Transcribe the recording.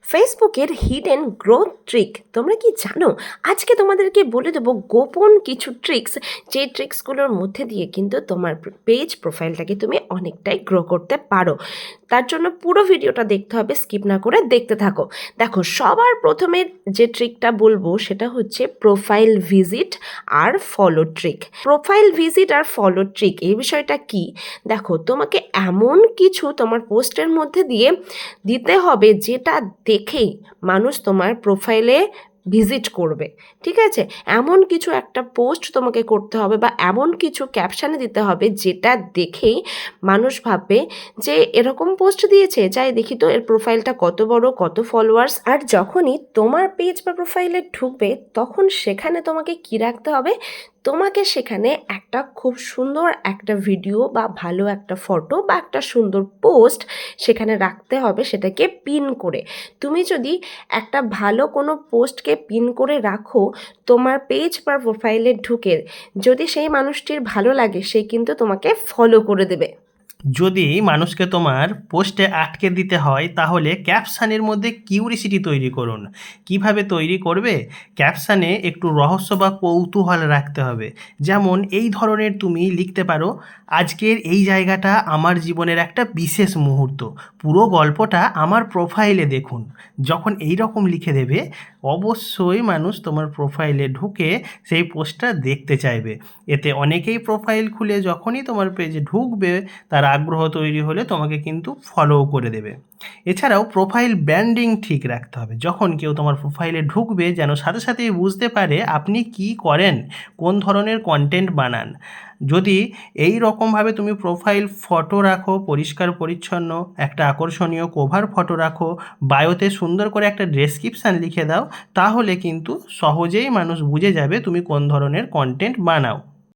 ফেসবুকের hidden growth trick তোমরা কি জানো? আজকে তোমাদেরকে বলে দেবো গোপন কিছু ট্রিক্স, যে ট্রিক্সগুলোর মধ্যে দিয়ে কিন্তু তোমার পেজ প্রোফাইলটাকে তুমি অনেকটাই গ্রো করতে পারো। তার জন্য পুরো ভিডিওটা দেখতে হবে, স্কিপ না করে দেখতে থাকো। দেখো, সবার প্রথমে যে ট্রিকটা বলবো সেটা হচ্ছে প্রোফাইল ভিজিট আর ফলো ট্রিক। প্রোফাইল ভিজিট আর ফলো ট্রিক এই বিষয়টা কি? দেখো, তোমাকে এমন কিছু তোমার পোস্টের মধ্যে দিয়ে দিতে হবে যেটা দেখেই মানুষ তোমার প্রোফাইলে ভিজিট করবে। ঠিক আছে, এমন কিছু একটা পোস্ট তোমাকে করতে হবে বা এমন কিছু ক্যাপশানে দিতে হবে যেটা দেখেই মানুষ ভাববে যে এরকম পোস্ট দিয়েছে, যাই দেখি তো এর প্রোফাইলটা কত বড়, কত ফলোয়ার্স। আর যখনই তোমার পেজ বা প্রোফাইলে ঢুকবে তখন সেখানে তোমাকে কি রাখতে হবে? তোমাকে সেখানে একটা খুব সুন্দর একটা ভিডিও বা ভালো একটা ফটো বা একটা সুন্দর পোস্ট সেখানে রাখতে হবে, সেটাকে পিন করে। তুমি যদি একটা ভালো কোনো পোস্টকে পিন করে রাখো তোমার পেজ বা প্রোফাইলে ঢুকে, যদি সেই মানুষটির ভালো লাগে সে কিন্তু তোমাকে ফলো করে দেবে। যদি মানুষকে তোমার পোস্টে আটকে দিতে হয় তাহলে ক্যাপশানের মধ্যে কিউরিসিটি তৈরি করুন। কিভাবে তৈরি করবে? ক্যাপশানে একটু রহস্য বা কৌতূহল রাখতে হবে। যেমন এই ধরনের তুমি লিখতে পারো, আজকের এই জায়গাটা আমার জীবনের একটা বিশেষ মুহূর্ত, পুরো গল্পটা আমার প্রোফাইলে দেখুন। যখন এই রকম লিখে দেবে অবশ্যই মানুষ তোমার প্রোফাইলে ঢুকে সেই পোস্টটা দেখতে চাইবে। এতে অনেকেই প্রোফাইল খুলে যখনই তোমার পেজে ঢুকবে তার আগ্রহ তৈরি হলে তোমাকে কিন্তু ফলো করে দেবে। এছাড়াও প্রোফাইল ব্র্যান্ডিং ঠিক রাখতে হবে। যখন কেউ তোমার প্রোফাইলে ঢুকবে যেন সাথে সাথেই বুঝতে পারে আপনি কি করেন, কোন ধরনের কন্টেন্ট বানান। যদি এই রকমভাবে তুমি প্রোফাইল ফটো রাখো, পরিষ্কার পরিচ্ছন্ন একটা আকর্ষণীয় কভার ফটো রাখো, বায়োতে সুন্দর করে একটা ডেসক্রিপশান লিখে দাও, তাহলে কিন্তু সহজেই মানুষ বুঝে যাবে তুমি কোন ধরনের কন্টেন্ট বানাও।